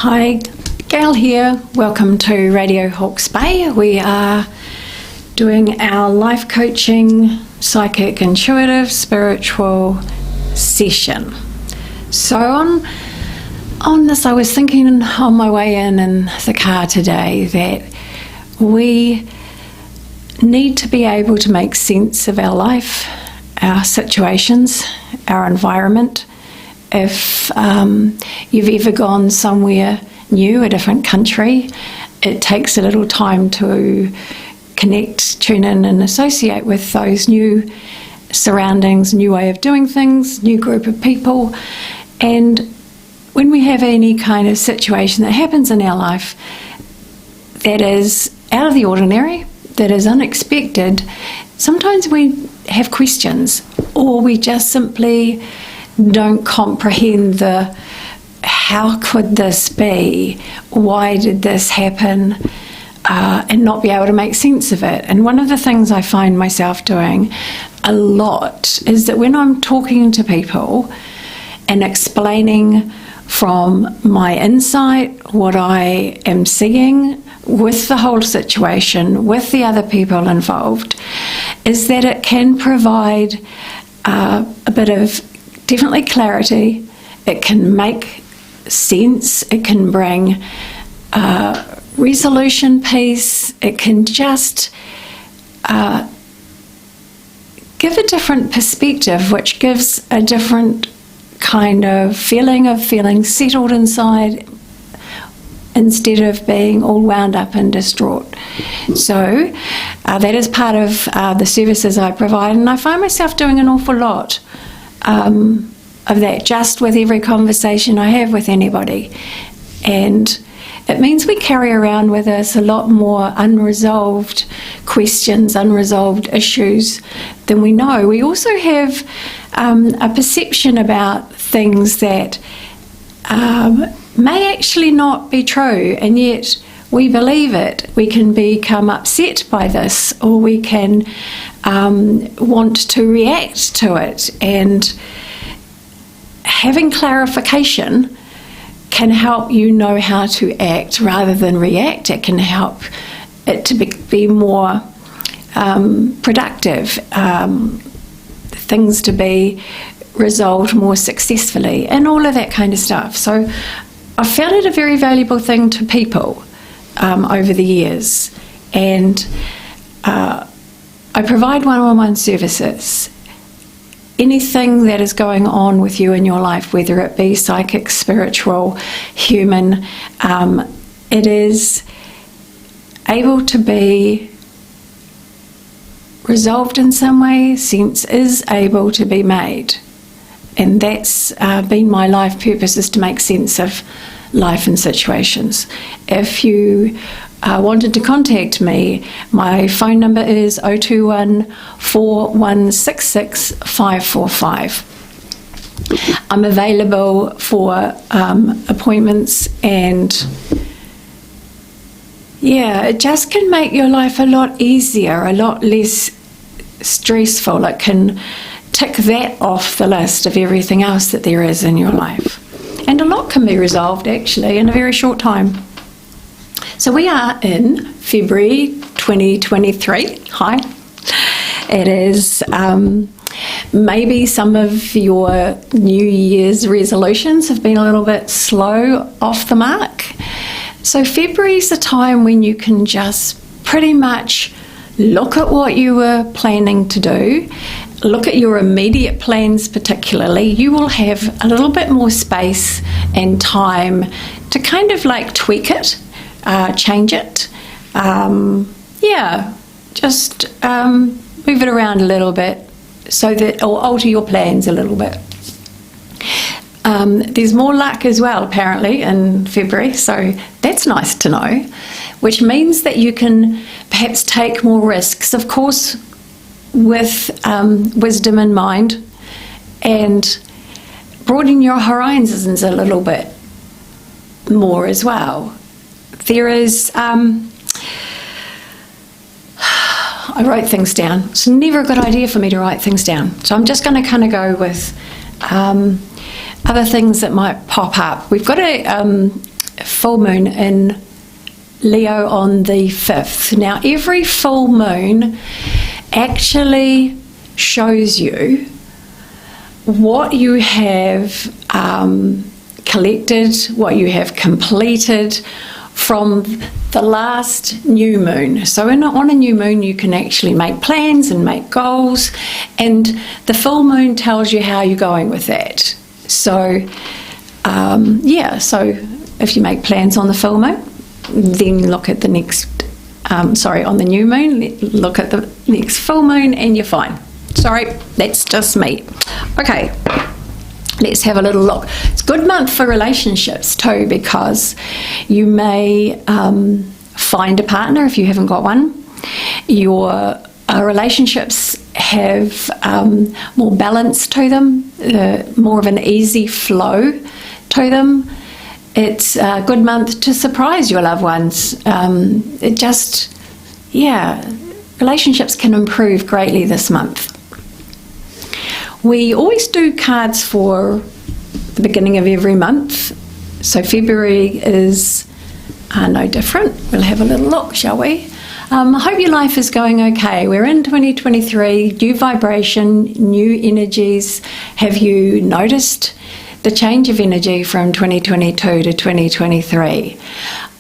Hi, Gail here. Welcome to Radio Hawke's Bay. We are doing our life coaching, psychic, intuitive, spiritual session. So on this, I was thinking on my way in the car today that we need to be able to make sense of our life, our situations, our environment. If you've ever gone somewhere new, a different country, it takes a little time to connect, tune in and associate with those new surroundings, new way of doing things, new group of people. And when we have any kind of situation that happens in our life that is out of the ordinary, that is unexpected, sometimes we have questions, or we just simply don't comprehend the how could this be, why did this happen, and not be able to make sense of it. And one of the things I find myself doing a lot is that when I'm talking to people and explaining from my insight what I am seeing with the whole situation, with the other people involved, is that it can provide a bit of definitely clarity. It can make sense. It can bring resolution, peace. It can just give a different perspective, which gives a different kind of feeling settled inside, instead of being all wound up and distraught. So that is part of the services I provide, and I find myself doing an awful lot of that just with every conversation I have with anybody. And it means we carry around with us a lot more unresolved questions, unresolved issues than we know. We also have a perception about things that may actually not be true, and yet we believe it. We can become upset by this, or we can want to react to it. And having clarification can help you know how to act rather than react. It can help it to be more productive, things to be resolved more successfully, and all of that kind of stuff. So I found it a very valuable thing to people over the years, and I provide one-on-one services. Anything that is going on with you in your life, whether it be psychic, spiritual, human, it is able to be resolved in some way. Sense is able to be made. And that's been my life purpose, is to make sense of life and situations. If you wanted to contact me, my phone number is 021 4166 545. I'm available for appointments, and it just can make your life a lot easier, a lot less stressful. It can tick that off the list of everything else that there is in your life. And a lot can be resolved actually in a very short time. So we are in February 2023. Hi. It is maybe some of your New Year's resolutions have been a little bit slow off the mark. So February is the time when you can just pretty much look at what you were planning to do, look at your immediate plans particularly. You will have a little bit more space and time to kind of like tweak it, change it, just move it around a little bit, so that, or alter your plans a little bit. There's more luck as well apparently in February, so that's nice to know, which means that you can perhaps take more risks, of course with wisdom in mind, and broaden your horizons a little bit more as well. There is I wrote things down. It's never a good idea for me to write things down, so I'm just going to kind of go with other things that might pop up. We've got a full moon in Leo on the 5th. Now, every full moon actually shows you what you have collected, what you have completed from the last new moon. So on a new moon you can actually make plans and make goals, and the full moon tells you how you're going with that. So so if you make plans on the full moon, then look at the next on the new moon, look at the next full moon and you're fine. Sorry, that's just me. Okay, let's have a little look. It's a good month for relationships too, because you may find a partner if you haven't got one. Your relationships have more balance to them, more of an easy flow to them. It's a good month to surprise your loved ones. Relationships can improve greatly this month. We always do cards for the beginning of every month, so February is no different. We'll have a little look, shall we? I hope your life is going okay. We're in 2023, new vibration, new energies. Have you noticed the change of energy from 2022 to 2023?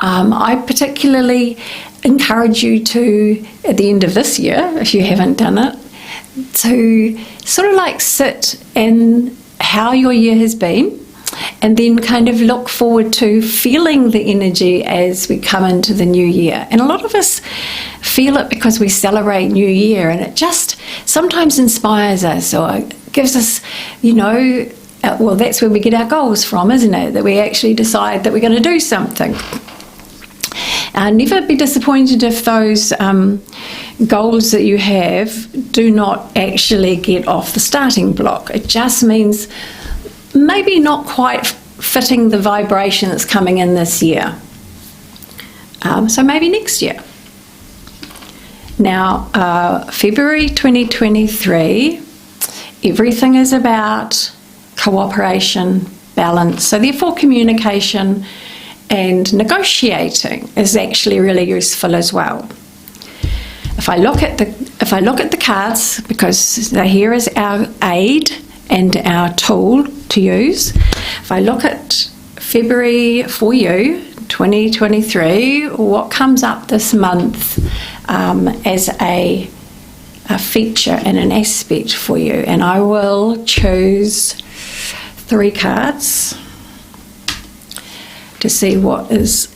I particularly encourage you to, at the end of this year, if you haven't done it, to sort of like sit in how your year has been, and then kind of look forward to feeling the energy as we come into the new year. And a lot of us feel it because we celebrate New Year, and it just sometimes inspires us or gives us, that's where we get our goals from, isn't it? That we actually decide that we're going to do something. Never be disappointed if those goals that you have do not actually get off the starting block. It just means maybe not quite fitting the vibration that's coming in this year. So maybe next year. Now, February 2023, everything is about cooperation, balance. So therefore communication and negotiating is actually really useful as well. If I look at the cards, because they're here as our aid and our tool to use, if I look at February for you, 2023, what comes up this month as a feature and an aspect for you? And I will choose 3 cards to see what is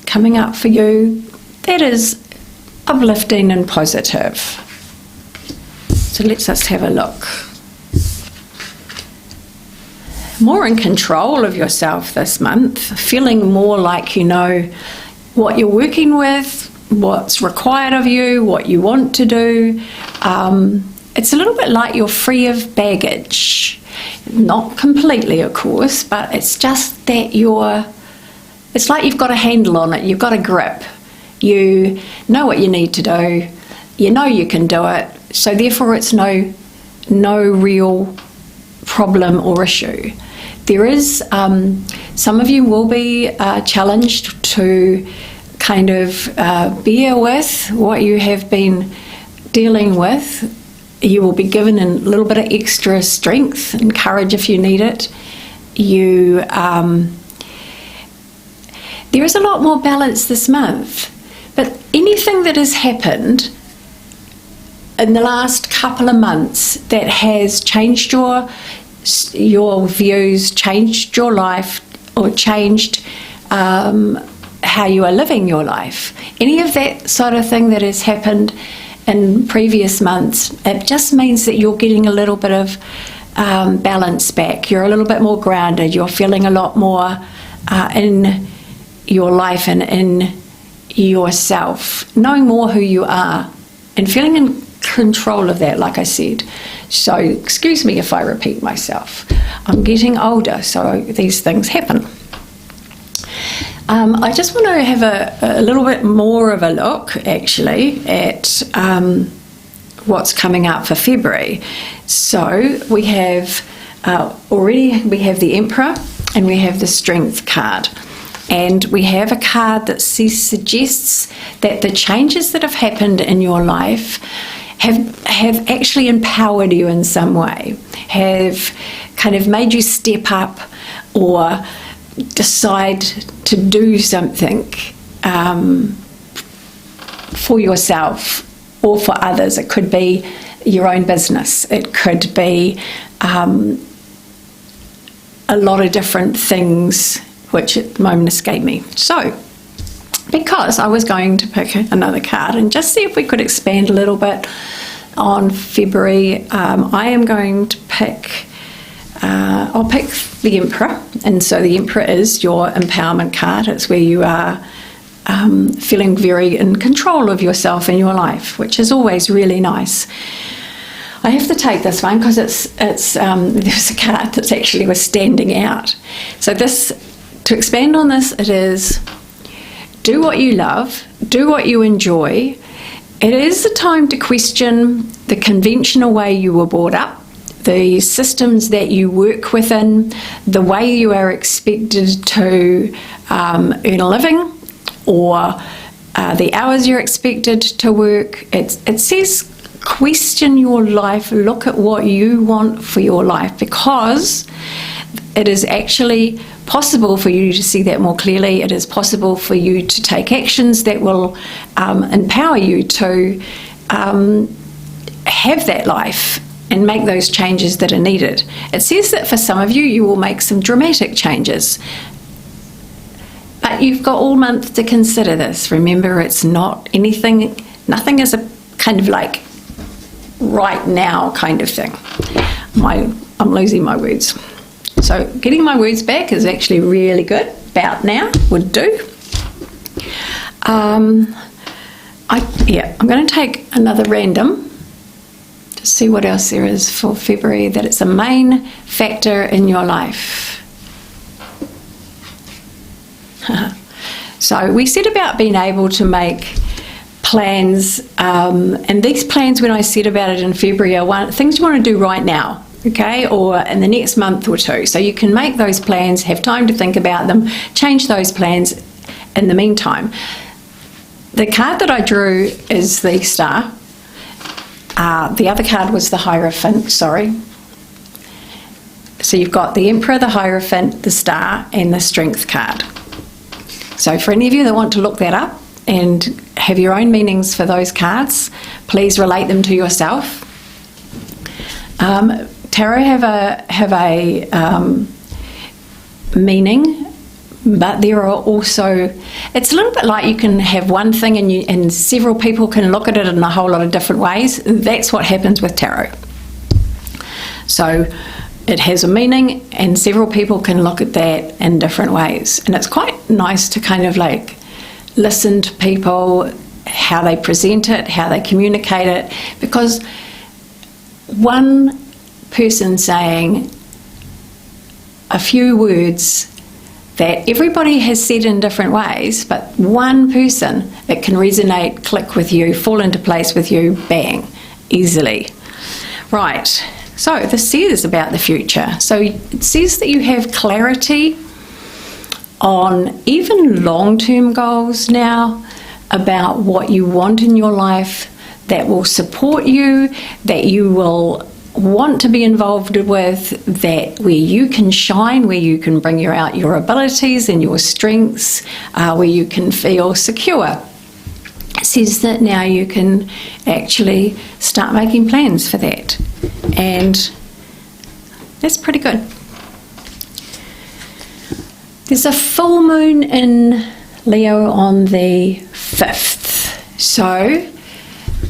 coming up for you that is uplifting and positive. So let's just have a look. More in control of yourself this month, feeling more like you know what you're working with, what's required of you, what you want to do. It's a little bit like you're free of baggage. Not completely, of course, but it's just that it's like you've got a handle on it, you've got a grip. You know what you need to do, you know you can do it, so therefore it's no real problem or issue. There is, some of you will be challenged to kind of bear with what you have been dealing with. You will be given a little bit of extra strength and courage if you need it. There is a lot more balance this month, but anything that has happened in the last couple of months that has changed your views, changed your life, or changed how you are living your life, any of that sort of thing that has happened in previous months, it just means that you're getting a little bit of balance back. You're a little bit more grounded. You're feeling a lot more in your life and in yourself, knowing more who you are and feeling in control of that, like I said. So excuse me if I repeat myself. I'm getting older, so these things happen. I just want to have a little bit more of a look actually at what's coming up for February. So we have we have the Emperor and we have the Strength card. And we have a card that suggests that the changes that have happened in your life have actually empowered you in some way, have kind of made you step up or decide to do something for yourself or for others. It could be your own business. It could be a lot of different things, which at the moment escape me. So, because I was going to pick another card and just see if we could expand a little bit on February, I am going to pick, I'll pick the Emperor. And so the Emperor is your empowerment card. It's where you are feeling very in control of yourself and your life, which is always really nice. I have to take this one because there's a card that's actually was standing out. So this, to expand on this, it is do what you love, do what you enjoy. It is the time to question the conventional way you were brought up, the systems that you work within, the way you are expected to earn a living, or the hours you're expected to work. It says question your life, look at what you want for your life, because it is actually possible for you to see that more clearly. It is possible for you to take actions that will empower you to have that life and make those changes that are needed. It says that for some of you, you will make some dramatic changes. But you've got all month to consider this. Remember, it's not anything, nothing is a kind of like right now kind of thing. I'm losing my words. So getting my words back is actually really good. About now would do. I'm going to take another random to see what else there is for February, that it's a main factor in your life. So we said about being able to make plans, and these plans, when I said about it in February, are things you want to do right now, okay, or in the next month or two. So you can make those plans, have time to think about them, change those plans in the meantime. The card that I drew is the Star. The other card was the Hierophant, sorry. So you've got the Emperor, the Hierophant, the Star, and the Strength card. So for any of you that want to look that up and have your own meanings for those cards, please relate them to yourself. Tarot have a meaning, but there are also, it's a little bit like you can have one thing and several people can look at it in a whole lot of different ways. That's what happens with tarot. So it has a meaning and several people can look at that in different ways. And it's quite nice to kind of like listen to people, how they present it, how they communicate it, because one person saying a few words that everybody has said in different ways, but one person, it can resonate, click with you, fall into place with you, bang, easily. Right, so this says about the future. So it says that you have clarity on even long-term goals now about what you want in your life that will support you, that you will want to be involved with, that where you can shine, where you can bring out your abilities and your strengths, where you can feel secure. It says that now you can actually start making plans for that, and that's pretty good. There's a full moon in Leo on the 5th, so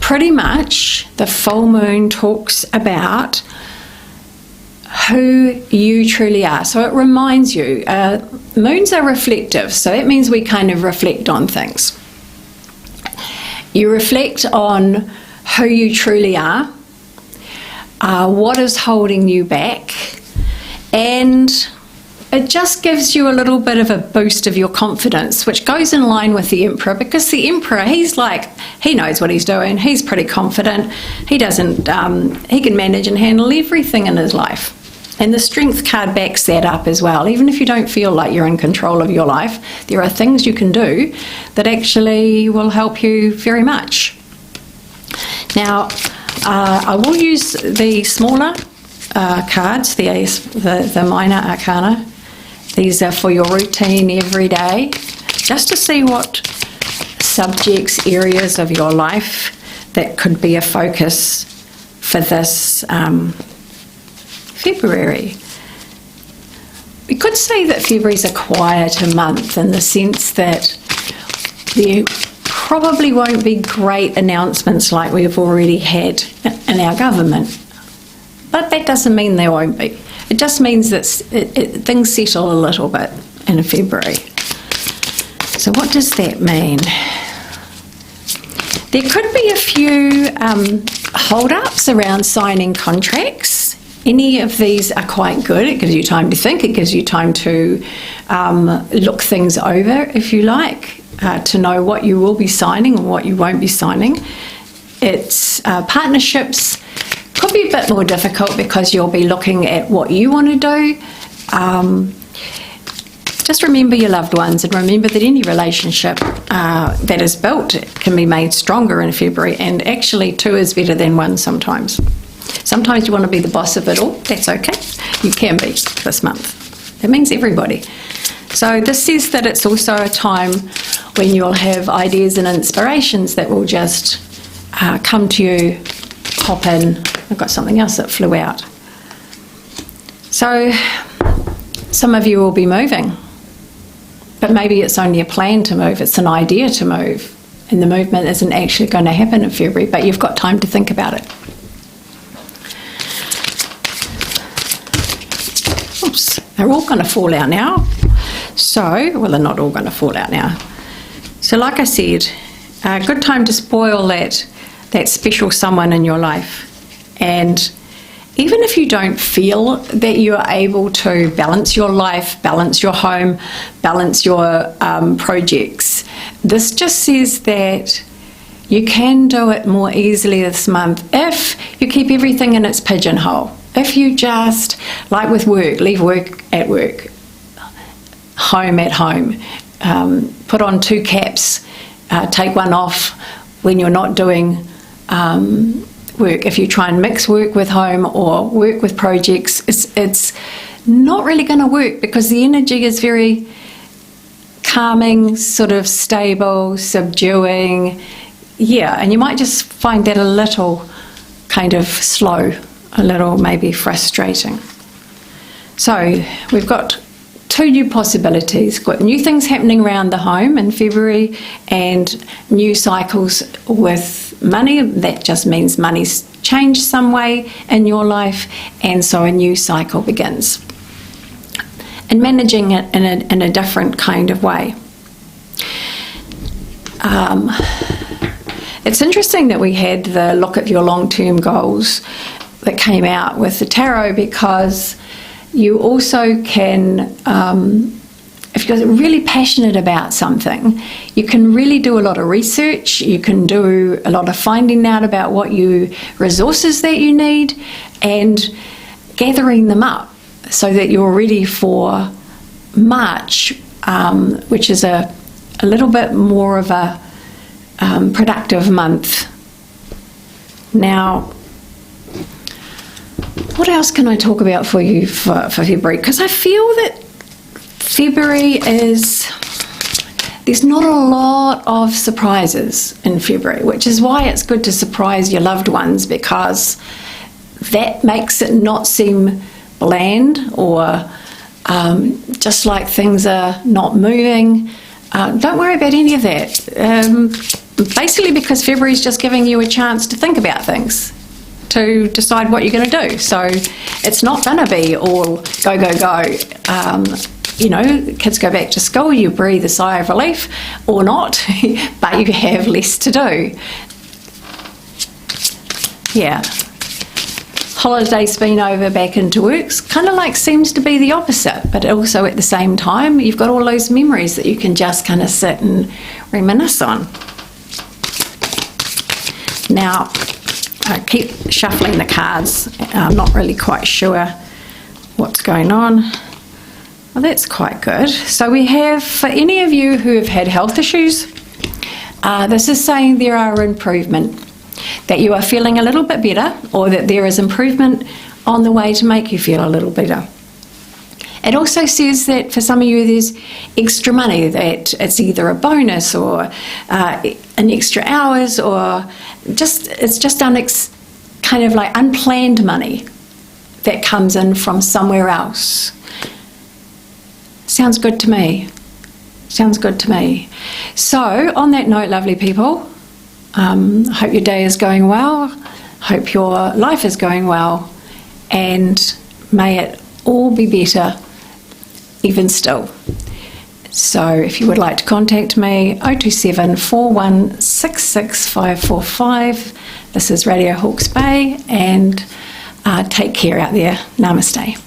pretty much the full moon talks about who you truly are. So it reminds you, moons are reflective, so that means we kind of reflect on things. You reflect on who you truly are, what is holding you back, and it just gives you a little bit of a boost of your confidence, which goes in line with the Emperor, because the Emperor, he's like, he knows what he's doing, he's pretty confident, he can manage and handle everything in his life. And the strength card backs that up as well. Even if you don't feel like you're in control of your life, there are things you can do that actually will help you very much. Now, I will use the smaller cards, the minor arcana. These are for your routine every day, just to see what subjects, areas of your life that could be a focus for this February. We could say that February is a quieter month in the sense that there probably won't be great announcements like we've already had in our government. But that doesn't mean there won't be. It just means that things settle a little bit in February. So what does that mean? There could be a few hold-ups around signing contracts. Any of these are quite good. It gives you time to think. It gives you time to look things over, if you like, to know what you will be signing and what you won't be signing. It's partnerships could be a bit more difficult because you'll be looking at what you want to do. Just remember your loved ones, and remember that any relationship that is built can be made stronger in February, and actually two is better than one sometimes. Sometimes you want to be the boss of it all. That's okay. You can be this month. That means everybody. So this says that it's also a time when you'll have ideas and inspirations that will just come to you, pop in. I've got something else that flew out. So some of you will be moving, but maybe it's only a plan to move. It's an idea to move, and the movement isn't actually going to happen in February, but you've got time to think about it. Oops, they're all going to fall out now. So, well, they're not all going to fall out now. So like I said, a good time to spoil that special someone in your life. And even if you don't feel that you are able to balance your life, balance your home, balance your projects, this just says that you can do it more easily this month if you keep everything in its pigeonhole. If you just, like with work, leave work at work, home at home, put on two caps, take one off when you're not doing work. If you try and mix work with home or work with projects, it's not really going to work because the energy is very calming, sort of stable, subduing. Yeah, and you might just find that a little kind of slow, a little maybe frustrating. So we've got two new possibilities. Got new things happening around the home in February and new cycles with money. That just means money's changed some way in your life, and so a new cycle begins. And managing it in a different kind of way. It's interesting that we had the look at your long-term goals that came out with the tarot, because you also can, if you're really passionate about something, you can really do a lot of research, you can do a lot of finding out about what resources that you need and gathering them up so that you're ready for March, which is a little bit more of a productive month. Now, what else can I talk about for you for February? Because I feel that February there's not a lot of surprises in February, which is why it's good to surprise your loved ones, because that makes it not seem bland or just like things are not moving. Don't worry about any of that. Basically because February is just giving you a chance to think about things, to decide what you're going to do. So it's not going to be all go, go, go. Kids go back to school, you breathe a sigh of relief, or not, but you have less to do. Yeah. Holiday's been over, back into work. Kind of like seems to be the opposite, but also at the same time, you've got all those memories that you can just kind of sit and reminisce on. Now, I keep shuffling the cards. I'm not really quite sure what's going on. Well, that's quite good. So we have, for any of you who have had health issues, this is saying there are improvement, that you are feeling a little bit better, or that there is improvement on the way to make you feel a little better. It also says that for some of you there's extra money, that it's either a bonus or an extra hours, or it's just kind of like unplanned money that comes in from somewhere else. Sounds good to me. Sounds good to me. So on that note, lovely people, hope your day is going well, hope your life is going well, and may it all be better even still. So if you would like to contact me, 027 4166 545. This is Radio Hawke's Bay, and take care out there. Namaste.